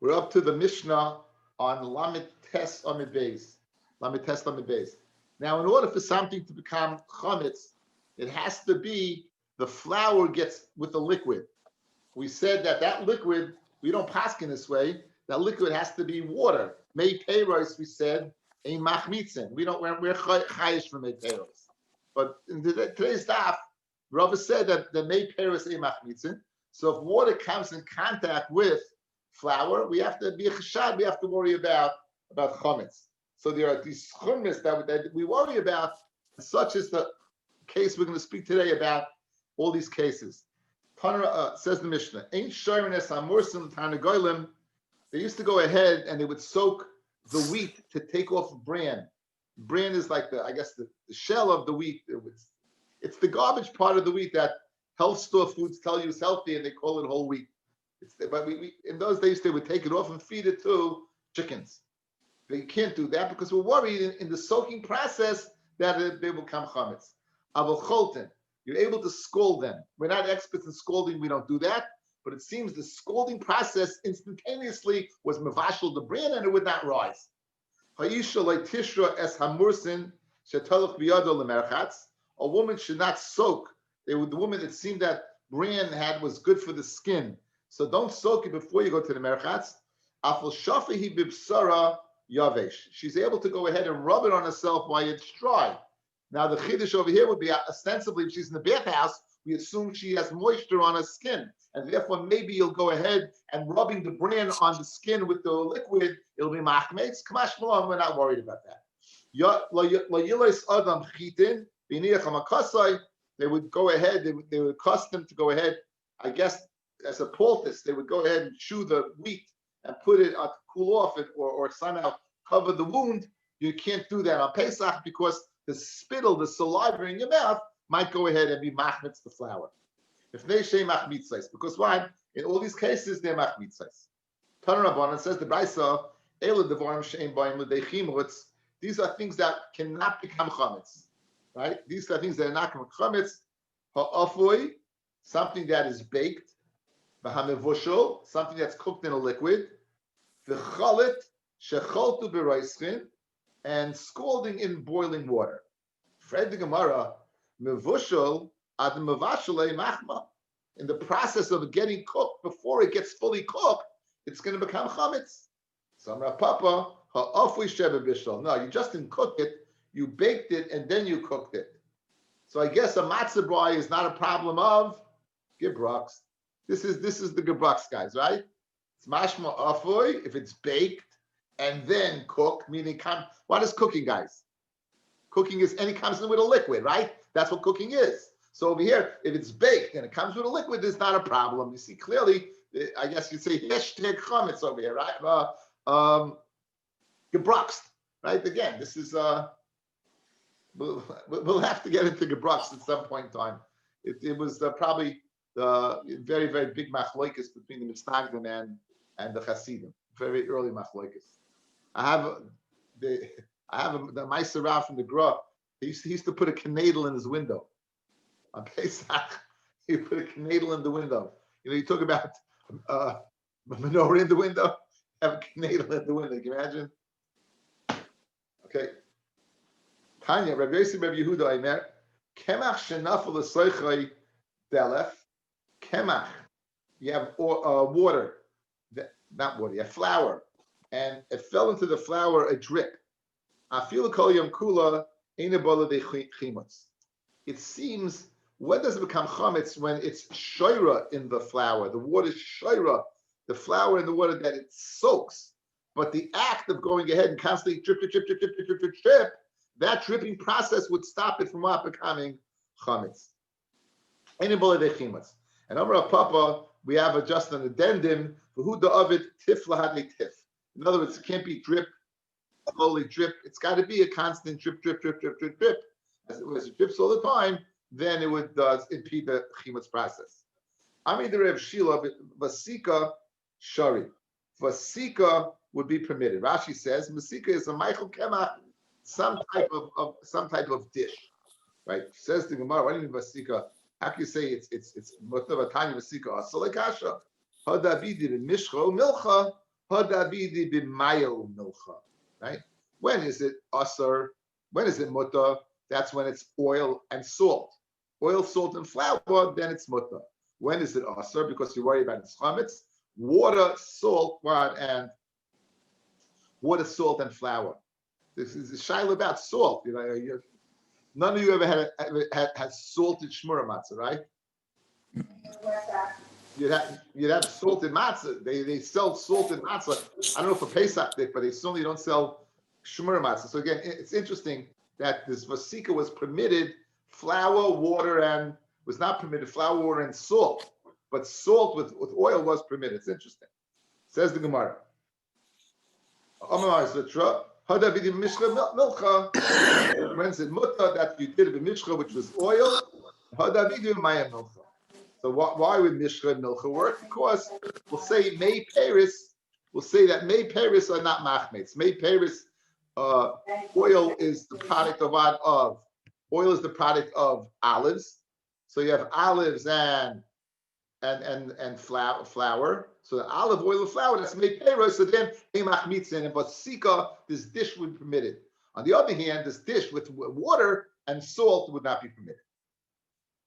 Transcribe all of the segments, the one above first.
We're up to the Mishnah on Lamed Tes Amid Beis. Lamed Tes Amid Beis. Now, in order for something to become chametz, it has to be the flour gets with the liquid. We said that liquid, we don't paskin this way. That liquid has to be water. Mei peiros, we said, ein machmitzin. We're chayish for mei peiros. But in today's daf, Rabbi said that the mei peiros ein machmitzin. So if water comes in contact with flour, we have to be chashad. We have to worry about chametz. So there are these chametz that we worry about, such as the case we're going to speak today about. All these cases. Says the Mishnah, ain't shoyrenes hamursim tarnagolim. They used to go ahead and they would soak the wheat to take off bran. Bran is like the shell of the wheat. It's the garbage part of the wheat that health store foods tell you is healthy, and they call it whole wheat. But we in those days they would take it off and feed it to chickens. They can't do that because we're worried in the soaking process that they will become chametz. Avol cholten. You're able to scold them. We're not experts in scolding. We don't do that. But it seems the scolding process instantaneously was mevashel the bran, and it would not rise. A woman should not soak. The woman, it seemed that bran was good for the skin. So don't soak it before you go to the merchatz. She's able to go ahead and rub it on herself while it's dry. Now the chiddush over here would be ostensibly, if she's in the bathhouse, we assume she has moisture on her skin, and therefore maybe you'll go ahead and rubbing the bran on the skin with the liquid, it'll be machmetz. Kamash malon, we're not worried about that. They would go ahead, they would custom to go ahead, I guess as a poultice, they would go ahead and chew the wheat and put it to cool off it or somehow cover the wound. You can't do that on Pesach because the spittle, the saliva in your mouth, might go ahead and be machmitz the flour. If they say machmitzais, because why? In all these cases, they're machmitzais. Tanur Rabbanan says the Brisa, Ela devarim she'ein b'ayim l'deichim rutz. These are things that cannot become chametz, right? These are things that are not become chametz. Ha'afoi, something that is baked. V'hamevushel, something that's cooked in a liquid. V'chalet shecholtu b'roischin, and scalding in boiling water. Fred the Gemara, mevushel ad mevashelei machma. In the process of getting cooked, before it gets fully cooked, it's going to become chametz. Samra Papa, ha'afui shebe bishel. No, you just didn't cook it, you baked it and then you cooked it. So I guess a matzah brai is not a problem of gebraks. This is the gebraks, guys, right? It's mashma afui if it's baked and then cooked, meaning what is cooking, guys? Cooking is, and it comes in with a liquid, right? That's what cooking is. So over here, if it's baked and it comes with a liquid, it's not a problem. You see clearly, I guess you'd say hashtag chametz over here, right? Gebraks, right? Again, this is we'll have to get into gebraks at some point in time. It was probably the very, very big machloikis between the Misnagdim and the Hasidim. Very early machloikis. I have the Meiser Rav from the Gra. He used to put a canadle in his window. On Pesach, he put a canadle in the window. You talk about a menorah in the window, have a canadle in the window. Can you imagine? Okay. Tanya, Rabbi Yossi, Rabbi Yehuda, Aimer, Kemach shenafel l'soichai delef, Kemach. You have water, not water, you have flour. And it fell into the flour a drip. It seems, when does it become chametz? When it's shoira in the flour. The water is shoira, the flour in the water that it soaks. But the act of going ahead and constantly drip, that dripping process would stop it from not becoming chametz. And Amar Papa, we have just an addendum for who the ovid tif lahadli tif. In other words, it can't be drip, slowly drip. It's got to be a constant drip. As it drips all the time, then it would impede the chimetz process. Ami the Rev Shila vasika shari. Vasika would be permitted. Rashi says vasika is a Michael Kemach, some type of dish, right? Says the Gemara, what do you mean vasika? How can you say it's motavatani vasika? Asalekasha. Hadabidi mishcho milcha. Hadavidi b'mayel milcha. Right? When is it asar? When is it mutter? That's when it's oil and salt. Oil, salt, and flour, then it's mutter. When is it asar? Because you worry about its chametz. Water, salt, and water, salt, and flour. This is a shaila about salt. None of you ever had salted shmura matzah, right? You'd have salted matzah. They sell salted matzah. I don't know for Pesach, but they certainly don't sell shmura matzah. So again, it's interesting that this vasika was permitted flour, water, and was not permitted flour, water, and salt. But salt with oil was permitted. It's interesting. Says the Gemara. When is it mutter that you did it with mishcha, which was oil? So why would mishcha and milcha work? Because we'll say May Paris. We'll say that May Paris are not machmetz. May Paris oil is the product of oil is the product of olives. So you have olives and flour. So the olive oil and flour, that's made peiros. So then machmitzin and basika, this dish would be permitted. On the other hand, this dish with water and salt would not be permitted.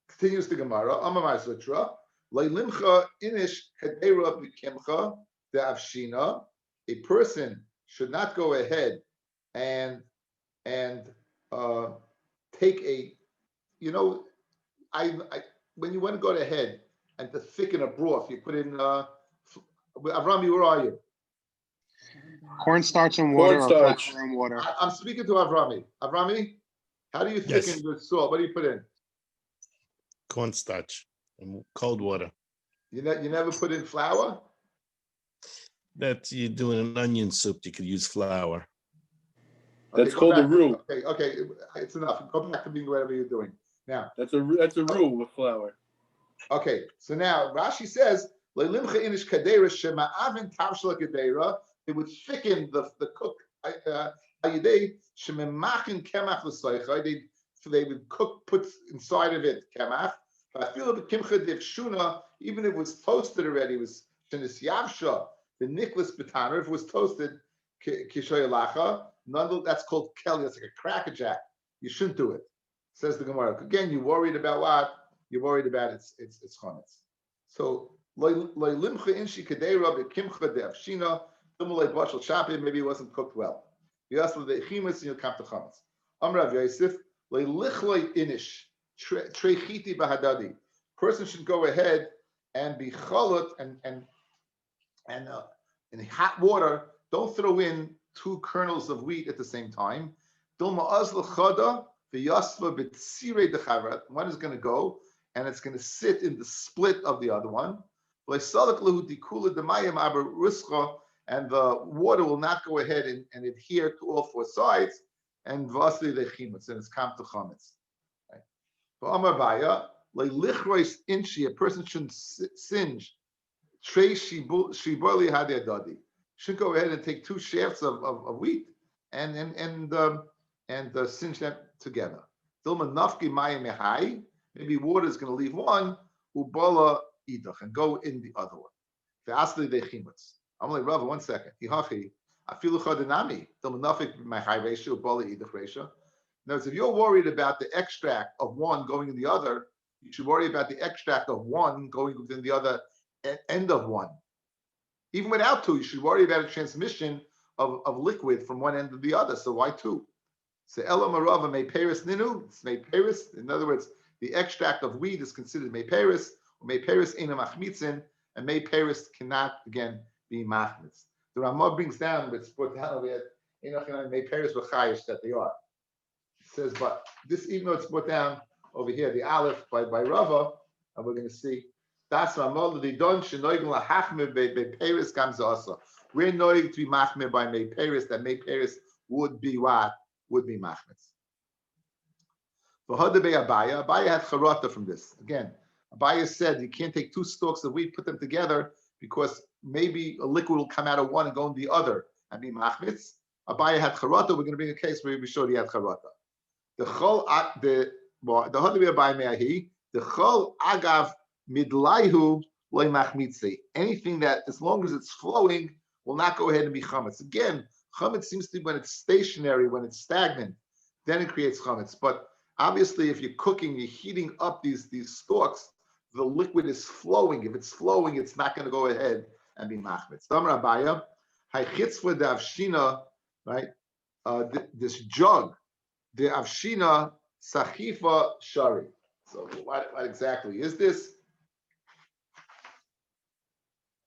Continues the Gemara. Amamai Sutra. Leilimcha inish kadera b'kimcha de'avshina. A person should not go ahead and take a, when you want to go ahead and to thicken a broth, you put in Avrami, where are you? Cornstarch and water. Cornstarch. Or flour and water. I'm speaking to Avrami. Avrami, how do you thicken your salt? What do you put in? Cornstarch and cold water. You never put in flour? That you're doing an onion soup, you could use flour. That's called a roux. Okay, it's enough. Go back to being whatever you're doing. Now That's a roux with flour. Okay, so now Rashi says, it would thicken the cook. They would cook, put inside of it kemach. Even if it was toasted already, it was the nicholas betaner. If it was toasted, that's called kelly. That's like a crackerjack. You shouldn't do it. Says the Gemara. Again, you're worried about what? You're worried about its chametz. So maybe it wasn't cooked well. You ask for the chimus and you'll come to chametz. Amrav Yosef person should go ahead and be chalot and in hot water. Don't throw in 2 kernels of wheat at the same time. One is going to go and it's going to sit in the split of the other one. And the water will not go ahead and adhere to all 4 sides. And vasli lechimus, and it's kam to chametz. For Amar Baya, lichrois inchi, a person shouldn't singe. Trei shiboli hadiyadadi. Should go ahead and take 2 shafts of wheat and singe them together. Dilma nafki mayim mehai. Maybe water is going to leave one ubala idach and go in the other one. The asli lechimus. I'm like, Rav, 1 second. Hihachi. Afilu chadanami. Dilma nafik my high ratio ubala idach ratio. Now, if you're worried about the extract of one going in the other, you should worry about the extract of one going within the other end of one. Even without 2, you should worry about a transmission of liquid from one end to the other. So why 2? So Ela Marava may Paris Ninu, it's may Paris. In other words, the extract of wheat is considered may Paris, or may Paris Ina Machmitzin, and may Paris cannot again be Machmitz. The Ramah brings down, but it's brought down over here, may Paris were chayish that they are. It says, but this, even though it's brought down over here, the Aleph by Rava, and we're going to see. That's Ramah the Don Shenoigin Lahachme be Paris comes also. We're noig to be Machme by May Paris, that May Paris would be what? Would be Machmetz. For Hadebe Abaya had charata from this. Again, Abaya said you can't take 2 stalks of wheat, put them together, because maybe a liquid will come out of one and go in the other and be Machmetz. Abaya had charata. We're going to bring a case where we showed he had charata. The Hadebe Abaya me'ahi, the Chol Agav Midlaihu loy Machmitze. Anything that, as long as it's flowing, will not go ahead and be chametz. Again, chametz seems to be when it's stationary, when it's stagnant, then it creates chametz. But obviously, if you're cooking, you're heating up these stalks, the liquid is flowing. If it's flowing, it's not going to go ahead and be machmetz. Damar Abaya, haychitzva de avshina, right? This jug, the avshina sachifa shari. So what exactly is this?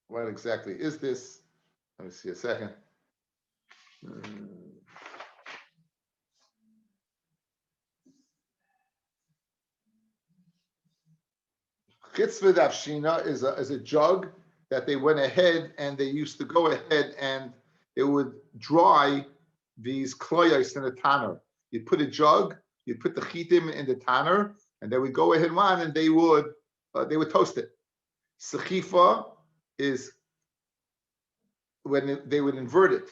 What exactly is this? Let me see a second. Chitzvah davshina is a jug that they went ahead and they used to go ahead and it would dry these kloyos in the tanner. You'd put a jug, you'd put the chitim in the tanner, and they would go ahead and they would toast it. Sechifa is when they would invert it,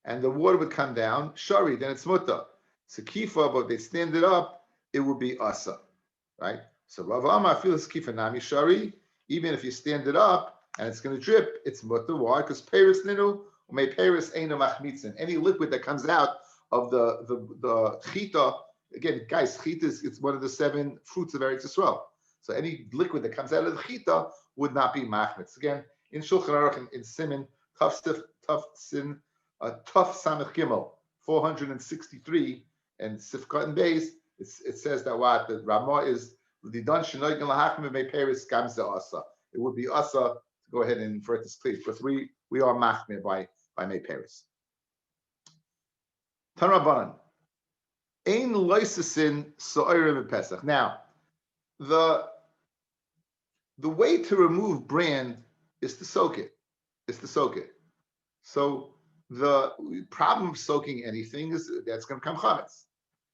and the water would come down. Shari, then it's muta. Sechifa, but they stand it up, it would be asa, right? So Rav Amar feels sechifa nami shari. Even if you stand it up and it's going to drip, it's muta. Why? Because peris ninu may peris eino machmitzin. Any liquid that comes out of the chita, again, guys, chita it's one of the 7 fruits of Eretz Yisrael. So any liquid that comes out of the chita would not be machmitz. Again, in Shulchan Aruch in Siman Tuf Samech Gimel 463 and Sifkat and Beis, it says that what the Ramah is Lidan Shenoigan Lahachim May Peris Gamza Asa. It would be Asa to go ahead and invert this cleat because we are machmir by May Peris. Tanrabanan Ein Loisasin So'irim Pesach. Now, the way to remove bran is to soak it. So the problem of soaking anything is that's going to come chametz.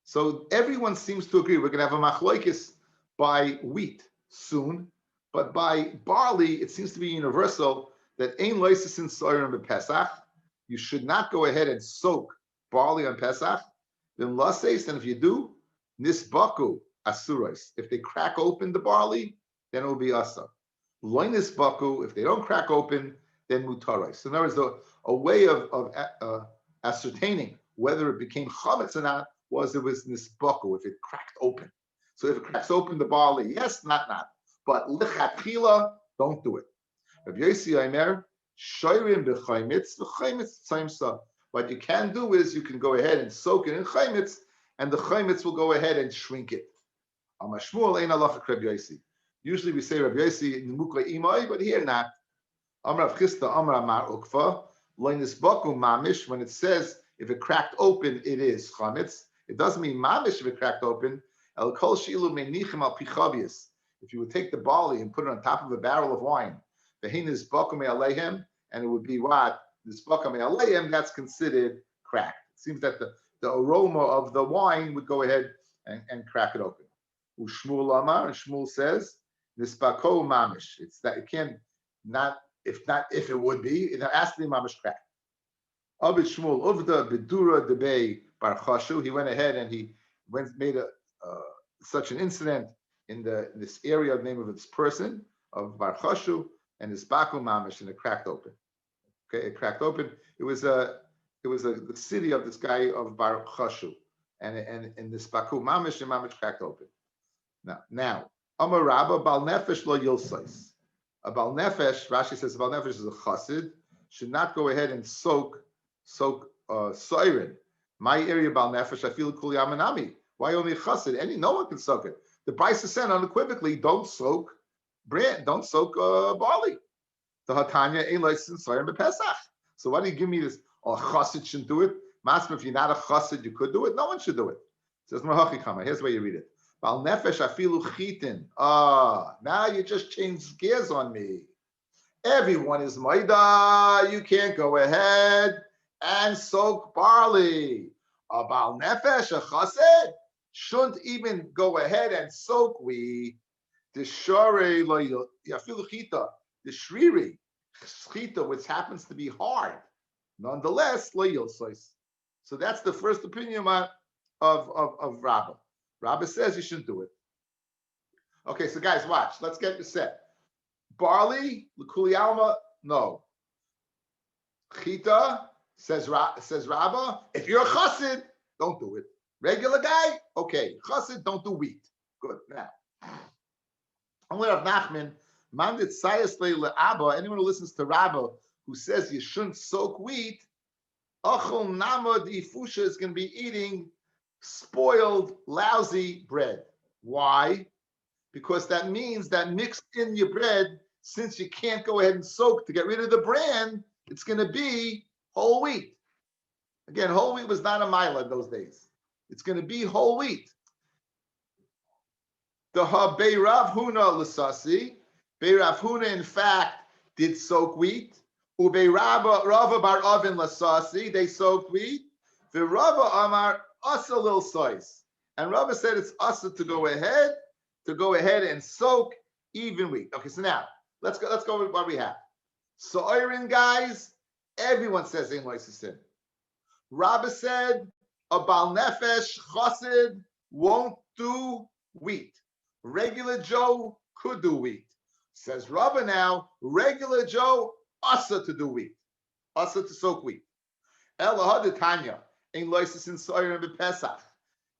So everyone seems to agree we're going to have a machlokes by wheat soon, but by barley it seems to be universal that ein loisasin so'irim b'Pesach. You should not go ahead and soak barley on Pesach. Then laseis, and if you do, nisbaku asuros. If they crack open the barley, then it will be asa. Loinis baku, if they don't crack open, then mutarais. So in other words, a way of ascertaining whether it became chametz or not was nisbaku, if it cracked open. So if it cracks open the barley, yes, not. But lichatchila, don't do it. Rabbi Yossi Aimer, shoyrim b'chaymitz, v'chaymitz tzayimsa. What you can do is you can go ahead and soak it in chaymitz, and the chaymitz will go ahead and shrink it. Amashmuel ein halacha Rabbi Yossi. Usually we say Rabbi Yossi nimukla imai, but here not. Amar Avchista, Amar Amar Ukfa, loinis baku mamish. When it says if it cracked open, it is chametz. It doesn't mean mamish if it cracked open. El kol shi'ilu meinichem al pichavius. If you would take the barley and put it on top of a barrel of wine, vehinis baku me'alehem, and it would be what this baku me'alehem. That's considered cracked. It seems that the aroma of the wine would go ahead and crack it open. Ushmuel Amar, and Shmuel says this bako mamish. It's that it can't not. If it would be, it has to be mamish cracked. Abid Shmuel Uvda Bedura Debei Bar Chashu. He went ahead and he made such an incident in this area, the name of this person of Bar Chashu, and his baku mamish, and it cracked open. Okay, it cracked open. It was the city of this guy of Bar Chashu, and this baku mamish and mamish cracked open. Now Amar Rabba Bal Nefesh Lo Yilsais. A Bal Nefesh, Rashi says a Bal Nefesh is a chassid, should not go ahead and soak soirin. My area Bal Nefesh, I feel kul yamanami. Why only a chassid? No one can soak it. The Brisa said unequivocally, don't soak barley. The Hatanya ain't licensed soirin b'Pesach. So why do you give me this? Oh, a chassid shouldn't do it. Masma, if you're not a chassid, you could do it. No one should do it. It says Mahachi Kama. Here's where you read it. Bal nefesh afilu chitin. Now you just changed gears on me. Everyone is maida. You can't go ahead and soak barley. A bal nefesh, a chassid, shouldn't even go ahead and soak we. The shore lo yafilu chita, the shriri chita, which happens to be hard, nonetheless lo yilsois. So that's the first opinion of Rabbi. Rabbi says you shouldn't do it. Okay, so guys, watch. Let's get this set. Barley, l'kuli alma, no. Chita, says Rabbi, if you're a chassid, don't do it. Regular guy, okay. Chassid, don't do wheat. Good. Now, I'm going to have Nachman, Mandit Sayasle le'aba, anyone who listens to Rabbi, who says you shouldn't soak wheat, Achol Nama Ifusha is going to be eating spoiled, lousy bread. Why? Because that means that mixed in your bread, since you can't go ahead and soak to get rid of the bran, it's going to be whole wheat. Again, whole wheat was not a mila in those days. It's going to be whole wheat. The Beirav Huna Lasasi, Beirav Huna, in fact, did soak wheat. Ube Rava Bar Oven Lasasi, they soaked wheat. The Rava Amar Asa Lil Sois. And Rava said it's Asa to go ahead and soak even wheat. Okay, so now let's go with what we have. So iron guys, everyone says in Loisisin. Rava said a Bal Nefesh Chassid won't do wheat. Regular Joe could do wheat. Says Rava now, regular Joe asa to do wheat, asa to soak wheat. Elahad Tanya in Loisisin Soirin Pesach.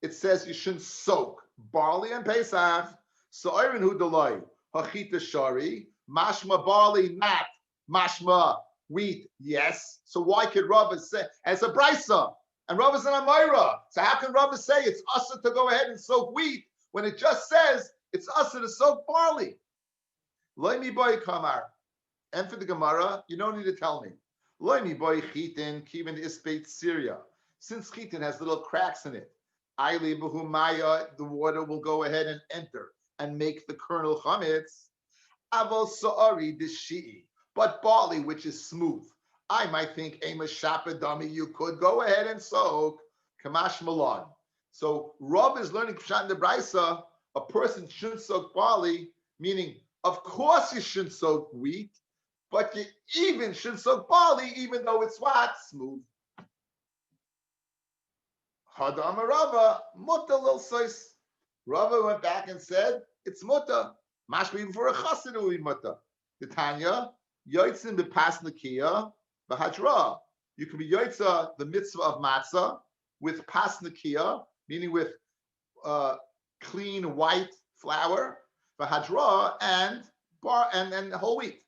It says you shouldn't soak barley and Pesach. Soirin hu delay hachita shari mashma barley not mashma wheat. Yes. So why could Rava say as a brisa and Rava's an Amira? So how can Rava say it's asa to go ahead and soak wheat when it just says it's asa to soak barley? Loimi boy kamar. And for the Gemara, you don't need to tell me. Loimi boy chitin kiven ispeit Syria. Since chitin has little cracks in it, Aili Maya, the water will go ahead and enter and make the kernel chametz. Aval sa'ari dishi, but barley, which is smooth. I might think Ema Shapadami, you could go ahead and soak Kamash Malon. So Rob is learning Pshat in the Brisa, a person shouldn't soak barley, meaning of course you shouldn't soak wheat, but you even shouldn't soak barley, even though it's what? Smooth. Hadam Rava, muta lil sois. Rava went back and said, it's muta. Mashma even for a chassid will be muta. The Tanya, yoitzin bepas nakiya, bahadra. You can be yoitza, the mitzvah of matzah, with pas nakiya, meaning with clean white flour, bahadra, and whole wheat.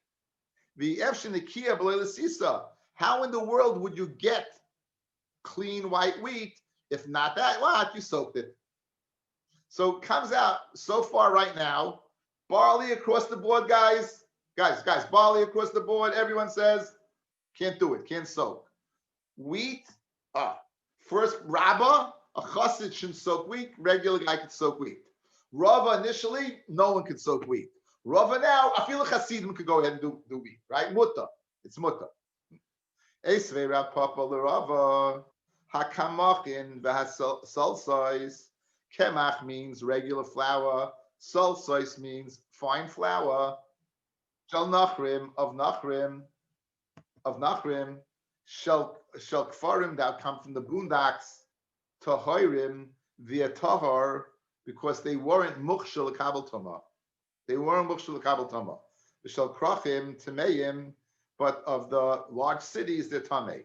The efshin nakiya b'leila sisa. How in the world would you get clean white wheat? If not that, what? You soaked it. So it comes out so far right now, barley across the board, guys, barley across the board, everyone says, can't do it, can't soak. Wheat, first Rabbah, a chassid shouldn't soak wheat, regular guy could soak wheat. Rava initially, no one could soak wheat. Rava now, I feel a chassidim could go ahead and do wheat, right? Mutta, it's mutta. Esvei Rav Papa l'Rava. Hakamachin v'hasalsois. Kemach means regular flour. Salsois means fine flour. Shel nachrim of nachrim. Shel kfarim that come from the boondocks. Tahorim via tahor because they weren't mukshel kabel tama. They weren't mukshel kabel tama. Shel krachim tameim, but of the large cities they're tamei.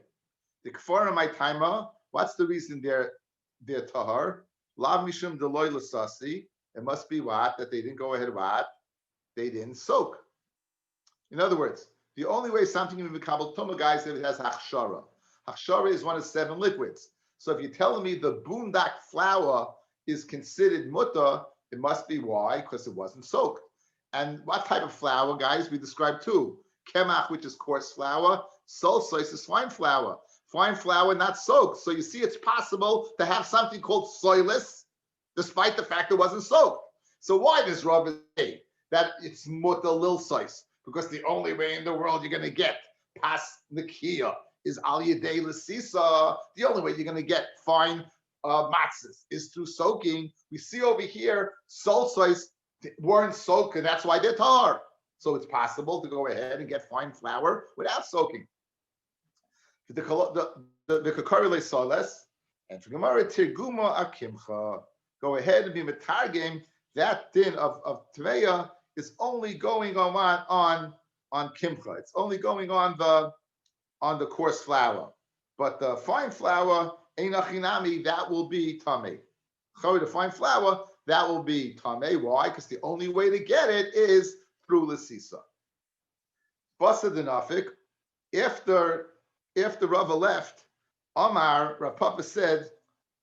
The kfarim taima. What's the reason they're tahar? Lav mishum deloy lasasi. It must be what? That they didn't go ahead what? They didn't soak. In other words, the only way something can be kabel tuma, guys, if it has hachshara. Hachshara is one of 7 liquids. So if you're telling me the boondak flour is considered mutta, it must be why? Because it wasn't soaked. And what type of flour, guys? We described 2. Kemach, which is coarse flour. Solsois is fine flour. Fine flour not soaked. So you see it's possible to have something called soilless, despite the fact it wasn't soaked. So why does Rabbi say that it's muta lil sois? Because the only way in the world you're going to get pas nakiya is al yedei l'sisa. The only way you're going to get fine matzahs is through soaking. We see over here, sol sois weren't soaked, and that's why they're tar. So it's possible to go ahead and get fine flour without soaking. The Kakarele Soles, and for Gemara Tirguma Akimcha, go ahead and be metargim. That din of Tveya is only going on Kimcha. It's only going on on the coarse flour. But the fine flour, einachinami, that will be tamei. The fine flour, that will be tamei. Why? Because the only way to get it is through l'sisa. Basa denafik. After Rava left, Amar Rav Papa said,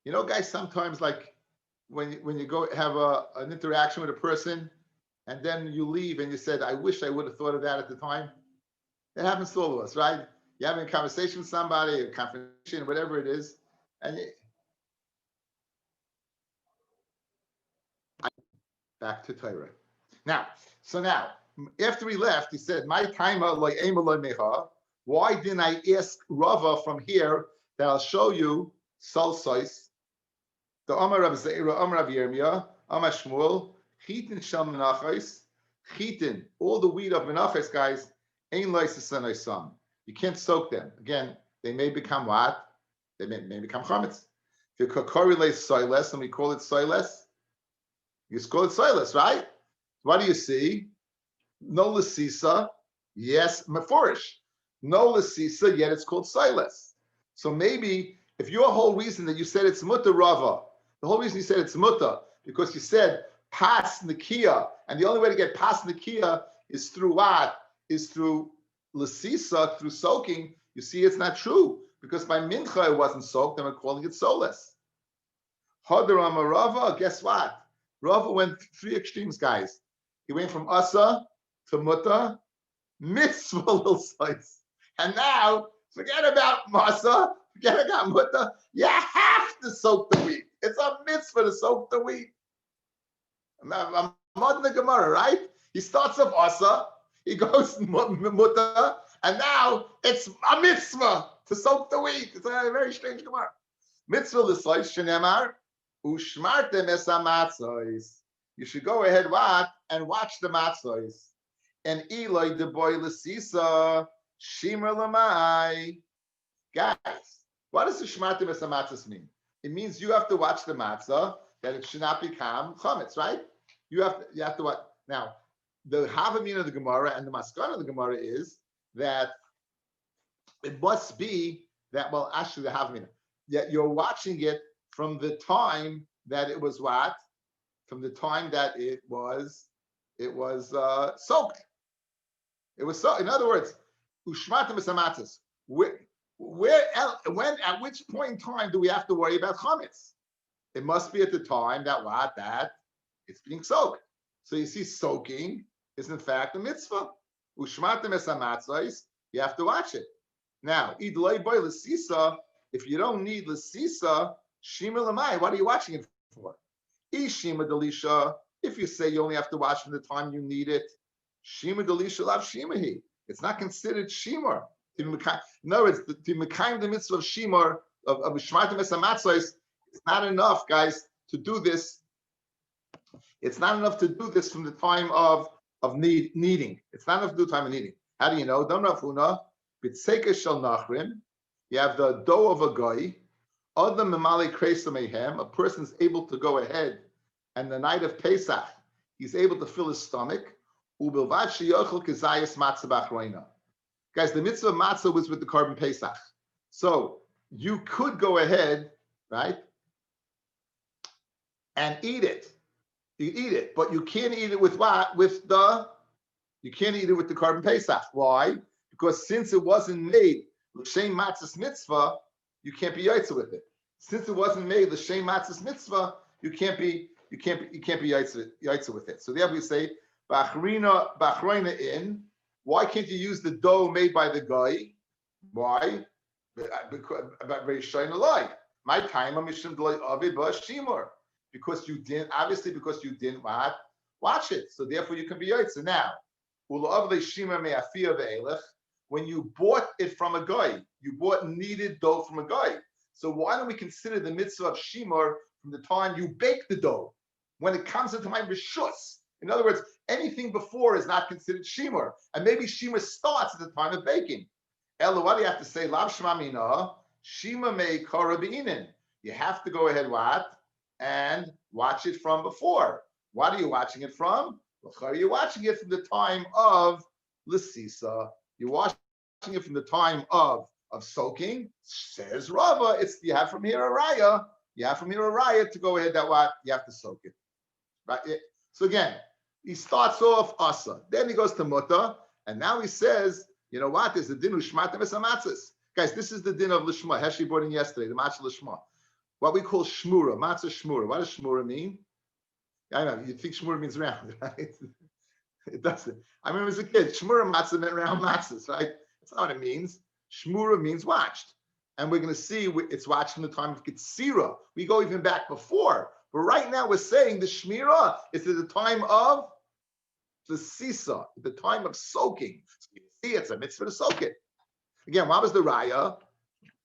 guys, sometimes like when you go have an interaction with a person, and then you leave and you said, I wish I would have thought of that at the time. It happens to all of us, right? You're having a conversation with somebody, a conversation, whatever it is, and back to Torah. Now, after he left, he said, my timer like meha. Why didn't I ask Rava from here that I'll show you Salsois, the Amar of Zeira, Amar of Yirmiyah, Amar Shmuel, Chitin Shal Menachos, Chitin, all the wheat of Menachos, guys, ain't loisasanoi. You can't soak them. Again, they may become what? They may become chametz. If you correlate soyless, and we call it soyless, you just call it soyless, right? What do you see? No lasisa, yes, meforish. No lasisa, yet it's called soyless. So maybe if your whole reason that you said it's muta rava, the whole reason you said it's muta, because you said pas nikia, and the only way to get pas nikia is through what? Is through lasisa, through soaking. You see, it's not true, because by mincha it wasn't soaked, and we're calling it soulless. Hadarama Rava, guess what? Rava went three extremes, guys. He went from asa to muta, mitzvah little size. And now, forget about masa, forget about muta. You have to soak the wheat. It's a mitzvah to soak the wheat. I'm on the Gemara, right? He starts off asa, he goes muta, and now it's a mitzvah to soak the wheat. It's a very strange Gemara. Mitzvah l'sois shenemar ushmartem es hamatzos. You should go ahead and watch the matzos. And Eloi de boy l'sisa shimer lamai. Guys, what does the shmartem es hamatzos mean? It means you have to watch the matzah that it should not become chametz, right? You have to watch. Now, the Havamina of the Gemara and the Maskana of the Gemara is that it must be that, well, actually the Havamina, that you're watching it from the time that it was what? From the time that it was soaked. It was so. In other words, ushmatim esamatzis. At which point in time do we have to worry about chametz? It must be at the time that it's being soaked. So you see, soaking is in fact a mitzvah. Ushmatim esamatzos. You have to watch it. Now, idloi boy l'sisa. If you don't need l'sisa, shima lamai. What are you watching it for? Ishima delisha. If you say you only have to watch from the time you need it, shima delisha lav shimahi. It's not considered shimar. In other words, the mekayim the mitzvah of shimar of shmartim esamatzos. It's not enough, guys, to do this. It's not enough to do this from the time of needing. It's not enough to do time of needing. How do you know? Don't rafuna. Bitseka shel nachrim. You have the dough of a guy. Other memali kresa mehem. A person's able to go ahead, and the night of Pesach, he's able to fill his stomach. Ubilvad sheyochel kezayis matzah b'achroina. Guys, the mitzvah of matzah was with the carbon Pesach, so you could go ahead, right, and eat it. You eat it, but you can't eat it with what? You can't eat it with the carbon Pesach. Why? Because since it wasn't made l'shem matzah's mitzvah, you can't be yaitza with it. Since it wasn't made l'shem matzah's mitzvah, you can't be yaitza with it. So therefore we say b'achroina in. Why can't you use the dough made by the guy? Why? Because very shine alike. My time I'm mishum d'loy avid b'ashimor. Because you didn't watch it. So therefore you can be yaitza. Now, when you bought it from a guy, you bought kneaded dough from a guy. So why don't we consider the mitzvah of shimor from the time you bake the dough? When it comes into my rishus. In other words, anything before is not considered shimor. And maybe shimor starts at the time of baking. Ella, what do you have to say? Lav shmamina, shima me karabeinin. You have to go ahead, what? And watch it from before. What are you watching it from? You're watching it from the time of L'sisa. You're watching it from the time of soaking, says Rava, you have from here a raya. You have from here a raya to go ahead that what you have to soak it. Right? So again, he starts off asa, then he goes to muta, and now he says, you know what? There's the din ushmata v'samatzis. Guys, this is the din of lishma. Heshi brought in yesterday, the matcha lishma. What we call shmura, matzah shmura. What does shmura mean? I know you think shmura means round, right? It doesn't. I remember as a kid, shmura matzah meant round matzahs, right? That's not what it means. Shmura means watched. And we're going to see it's watched from the time of Ketzira. We go even back before. But right now we're saying the Shmira is at the time of the Sisa, the time of soaking. So you see, it's a mitzvah to soak it. Again, what was the raya?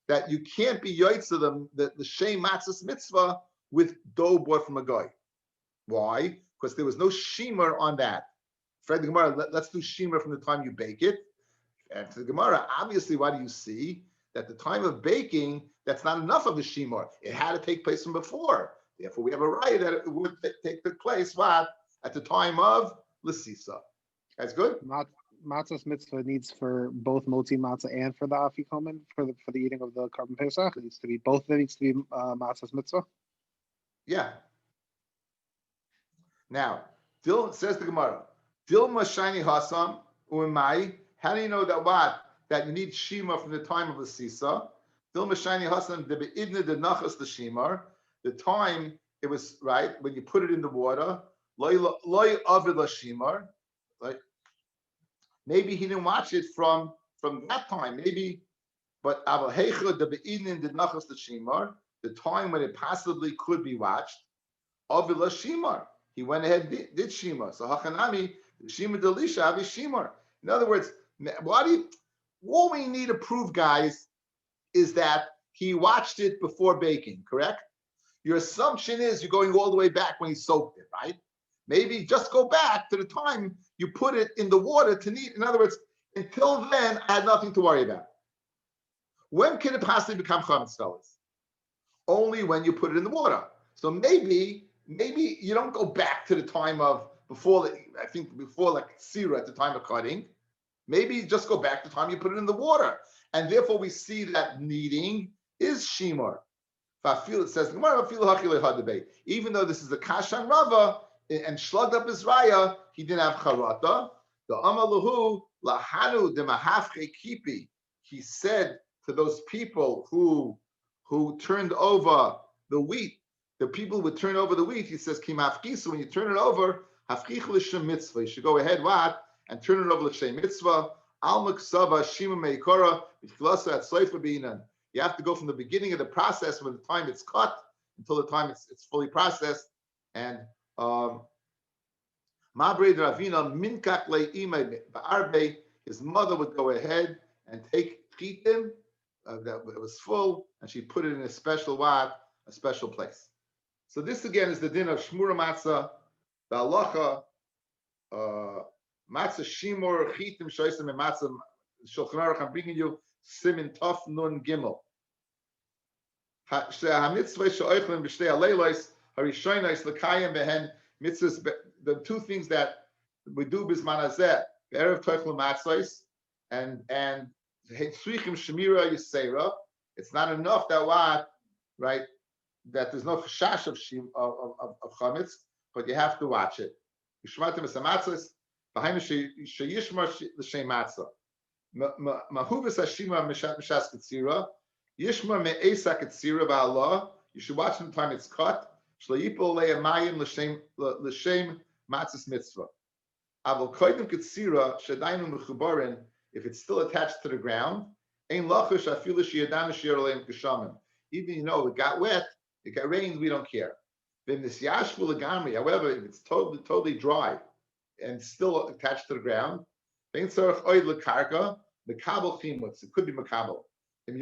That you can't be yoitza the Shem Matzah's mitzvah with dough bought from a guy. Why? Because there was no shemer on that. Fred the Gemara, let's do shemer from the time you bake it. And to the Gemara, obviously, what do you see? That the time of baking, that's not enough of the shemer. It had to take place from before. Therefore, we have a right that it would take place what? At the time of L'sisa. That's good? Matzah's mitzvah needs for both motzi matzah and for the afikomen, for the eating of the carbon pesach. It needs to be both of them needs to be matzah's mitzvah. Yeah. Now, says the Gemara, Dilma shiny hasam umai. How do you know that what? That you need shima from the time of the sisa. Dilma shiny hasam de beidna de nachas the shimar. The time it was right when you put it in the water. Loy avid la shimar. Right? Maybe he didn't watch it from that time. Maybe, but aval heicha de beidna de nachas the shimar. The time when it possibly could be watched. Avid la shimar. He went ahead and did shima. So hachanami shima delisha avi shimar. In other words, all we need to prove, guys, is that he watched it before baking, correct? Your assumption is you're going all the way back when he soaked it, right? Maybe just go back to the time you put it in the water to knead. In other words, until then, I had nothing to worry about. When can it possibly become chametz, fellas? Only when you put it in the water. So maybe you don't go back to the time of before like Sira at the time of cutting. Maybe you just go back to the time you put it in the water. And therefore we see that kneading is shimar. It says, even though this is a kashan rava and shlugged up his raya, he didn't have charata. The amalahu lahanu de mahafche kipi. He said to those people who turned over the wheat, the people would turn over the wheat. He says, "Kimafkisu." When you turn it over, hafkich l'shem mitzvah. You should go ahead, what, and turn it over l'shem mitzvah. Al maksava shima meikora v'chlasa at soifa beinan. You have to go from the beginning of the process, from the time it's cut until the time it's fully processed. And Mabre Ravina minkak le'imay ba'arbe. His mother would go ahead and take chitim that it was full, and she put it in a special place. So this again is the din of shmura matzah, the halacha, matzah shimur chitim shoysim and matzah shulchan aruch. I'm bringing you simin tov nun gimel. Hamitzvah she'oichlin b'shtei aleilos harishonos l'kayim behen mitzvahs. The two things that we do bisman hazeh be'erev toichlin matzos and tzrichim shemira yisera. It's not enough that what, right? That there's no chashash of chametz, but you have to watch it. Yishmatim esamatzos v'haim sheyishmar l'shem matzah. Mahuvas hashima mishas ketzira yishmar me'esa ketzira ba'Allah. You should watch from the time it's cut. Shleipol le'amayim l'shem matzahs mitzvah. Avol koydem ketzira shadainu mechubarin. If it's still attached to the ground, ein lachush afilu sheyadanu she'er leim keshamim. Even it got wet. It got rained, we don't care. However, if it's totally dry and still attached to the ground, it could be makabel. The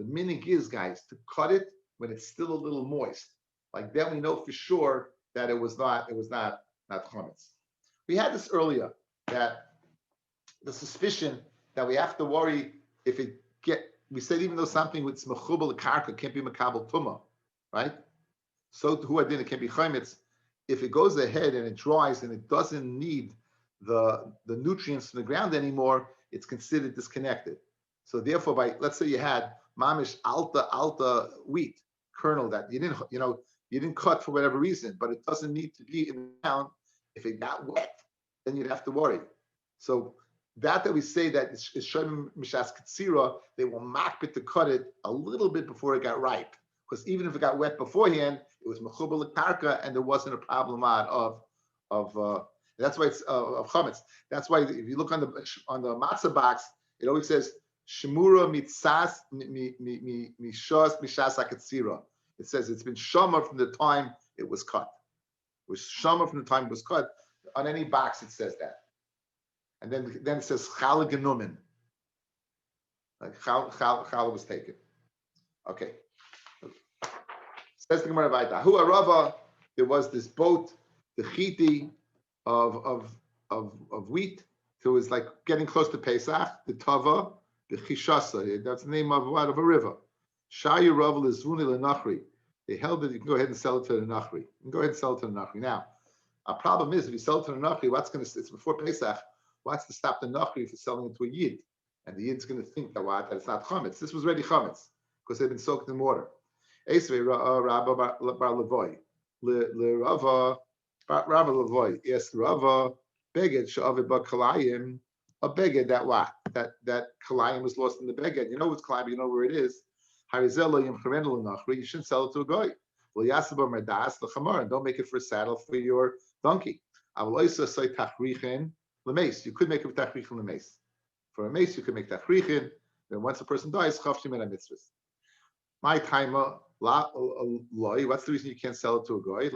minig is, guys, to cut it when it's still a little moist. Like then we know for sure that it was not chametz. We had this earlier, that the suspicion that we have to worry if we said even though something with mechubal karka can't be makabel tuma, right? So who I did it can't be chametz. if it goes ahead and it dries and it doesn't need the nutrients from the ground anymore, it's considered disconnected. So therefore, let's say you had mamish alta wheat kernel that you didn't cut for whatever reason, but it doesn't need to be in the ground. If it got wet, then you'd have to worry. So that we say that is Shem Mishas Katsira, they will makbit to cut it a little bit before it got ripe. Because even if it got wet beforehand, it was mechubal karka, and there wasn't a problem of that's why it's of chametz. That's why if you look on the matzah box, it always says shemura mitzas mishas akatsira. It says it's been shama from the time it was cut. It was shama from the time it was cut. On any box, it says that. And then it says chala genumen. Like chala was taken. Okay. Says the Gemara Vaita. Hu arava. There was this boat, the chiti of wheat. So it was like getting close to Pesach. The tava, the chishasa. That's the name of what? Of a river. Shayu ravel is zvuni lenachri. They held it. You can go ahead and sell it to the nachri. You can go ahead and sell it to the nachri. Now, our problem is if you sell it to the nachri, it's before Pesach. What's to stop the nachri if you're selling it to a yid? And the yid's going to think that it's not chametz. This was already chametz because they've been soaked in water. Esvei Rabba bar Levoy, Rava Rabba Levoy. Yes, Rava beged she'avid ba kalayim, a beged that kalayim was lost in the beged. You know what's kalayim. You know where it is. Harizelo yim charenel nachri. You shouldn't sell it to a guy. Well, yasaba merdas lechamar, and don't make it for a saddle for your donkey. Avloisa say tachrichin lemeis. You could make it for tachrichin lemeis. For a mace, you could make tachrichin. Then once a person dies, chavshim and a mitzvah. My timer. What's the reason you can't sell it to a guy?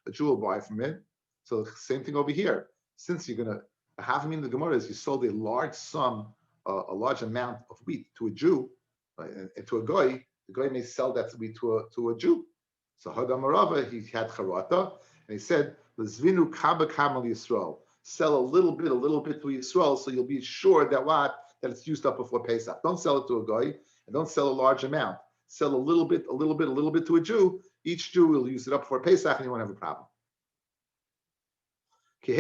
A Jew will buy from it. So same thing over here. Since you're gonna have him in the Gemara is you sold a large sum, a large amount of wheat to a Jew, and to a guy, the guy may sell that wheat to a Jew. So Hadam Arava, he had charata, and he said, "L'zvinu kaba kamal Yisrael." Sell a little bit to Yisrael, so you'll be sure that it's used up before Pesach. Don't sell it to a guy. And don't sell a large amount. Sell a little bit to a Jew. Each Jew will use it up for Pesach, and you won't have a problem. In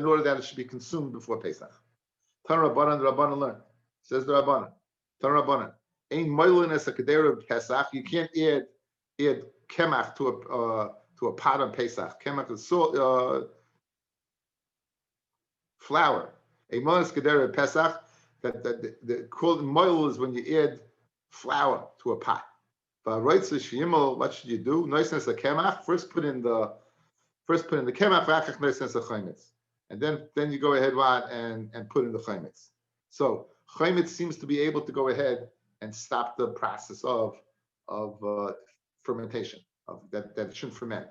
order that it should be consumed before Pesach. Tan Rabbanan, the Rabbanan learn. Says the Rabbanan. Tan Rabbanan. Ain't moilin as a kedera of Pesach. You can't add kemach to a pot on Pesach. Kemach is salt, flour. A moilin as kedera of Pesach. That the called moil is when you add flour to a pot. But right, so shimol, what should you do? Noisness a kemach. First put in the kemach, v'achach noisness a chaymitz, and then you go ahead and put in the chaymitz. So chaymitz seems to be able to go ahead and stop the process of fermentation, of that it shouldn't ferment.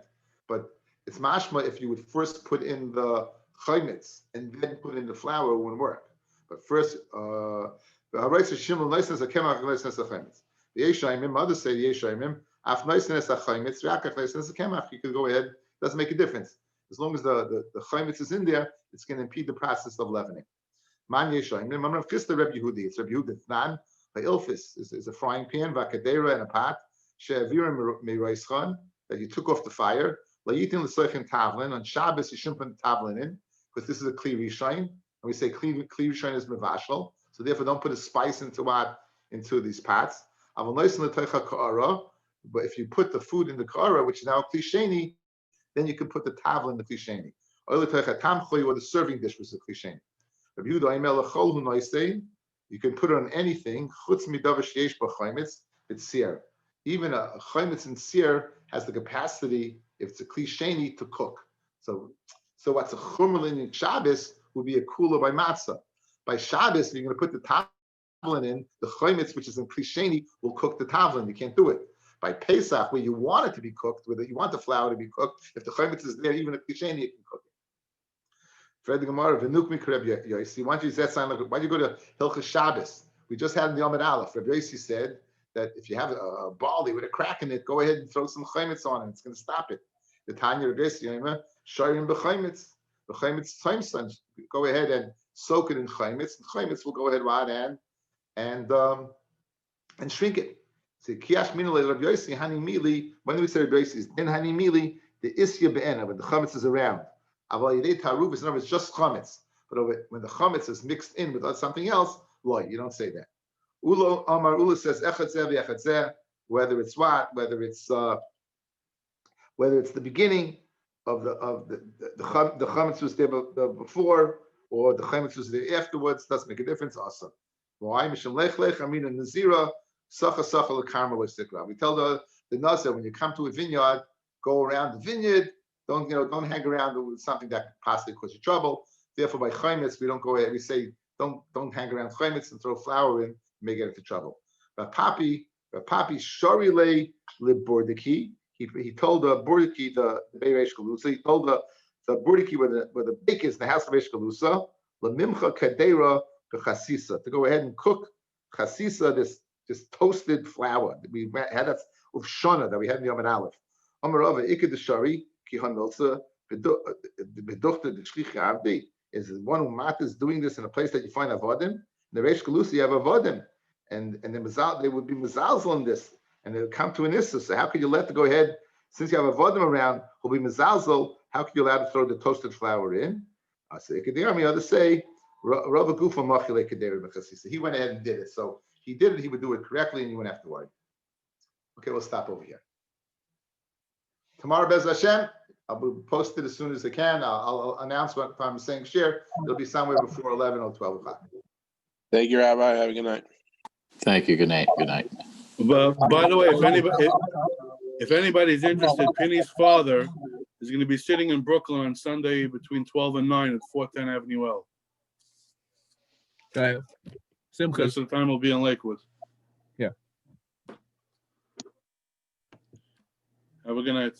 But it's mashma if you would first put in the chaymitz and then put in the flour, it wouldn't work. But first, the Shimon license a kemach license a chaymitz. The Yeshayimim, others say the Yeshayimim, af license a chaymitz, re'akach license a kemach. You could go ahead. Doesn't make a difference as long as the chaymitz is in there. It's going to impede the process of leavening. Man Yeshayimim, I'm not fist the Rabbi Yehudi. It's Rabbi Yehudi. Nan the ilfis is a frying pan, vakadera and a pot. She'avirim meiroischon that you took off the fire. Layitin l'soichin tavlin on Shabbos you shouldn't put the tavlin in because this is a kli rishayin. And we say kli rishayin is mevashal, so therefore don't put a spice into these pots. But if you put the food in the kara, which is now kli sheni, then you can put the tavla in the kli sheni. Or the serving dish was a kli sheni. You can put it on anything. Even a chaymitz in sear has the capacity, if it's a kli sheni, to cook. So what's a chumrlin in Shabbos would be a kula by matzah. By Shabbos, if you're going to put the tavlin in, the chaymitz, which is in kli sheni, will cook the tavlin. You can't do it. By Pesach, where you want it to be cooked, where you want the flour to be cooked, if the chaymitz is there, even a kli sheni, you can cook it. Fred the Gemara, v'nuk mikreb Yosi. Why do you go to Hilchas Shabbos? We just had in the Yom Aleph. Rabbi Yosi said that if you have a barley with a crack in it, go ahead and throw some chaymitz on it. It's going to stop it. The Tanya Rabbi Yosi, sharim b'chaymitz. The chaymitz time, go ahead and soak it in chaymitz. And chaymitz will go ahead and shrink it. So Kiyash Minale Rabbi Yossi Hani Mili. When do we say Rabbi Yossi is in Hani Mili? The Isya Be'ena, when the chametz is around. Aval Yidei Taruv is it's just chametz. But when the chametz is mixed in with something else, loy, you don't say that. Ulo Amar Ula says Echad Zeh V'Echad Zeh, whether it's what, whether it's the beginning of the chametz was there before, or the chametz was there afterwards, doesn't make a difference. Awesome. Why? Mishum Lech Lech Amina Nazira Sacha Sacha LeKarmel LeSikra. We tell the Nazir when you come to a vineyard, go around the vineyard. Don't hang around with something that could possibly cause you trouble. Therefore, by chaymitz, we don't go ahead. We say don't hang around chaymitz and throw flour in. You may get into trouble. But Papi Shorile Libordiki. He told the Bordiki, the Beiresh Galusa. He told the Bordiki where the bake is in the house of Reish Galusa. Lemimcha Kadera B'Chasisa, to go ahead and cook chasisa, this toasted flour that we had that ufshana that we had in the Yom Aleph. Amarava Ikadashari Kihan Milsa Beduchta Deshlichi Avdi is one who is doing this in a place that you find avodim. In the Reish Galusa you have avodim, and they would be mezalzel on this, and they would come to an issa. So how could you let to go ahead, since you have avodim around who'll be mezalzel? How could you allow to throw the toasted flour in? I say Ikadiyami. Others say Rava Gufa Machile Kaderi B'Chasisa. He went ahead and did it. So he did it. He would do it correctly, and you wouldn't have to worry. Okay, we'll stop over here. Tomorrow, Bez Hashem, I'll be posted as soon as I can. I'll announce if I'm saying share. It'll be somewhere before 11 or 12 o'clock. Thank you, Rabbi. Have a good night. Thank you. Good night. Good night. But by the way, if anybody's interested, Penny's father is going to be sitting in Brooklyn on Sunday between 12 and 9 at 410 Avenue L. Okay. Simcha. Most of the time we'll be in Lakewood. Yeah. Have a good night.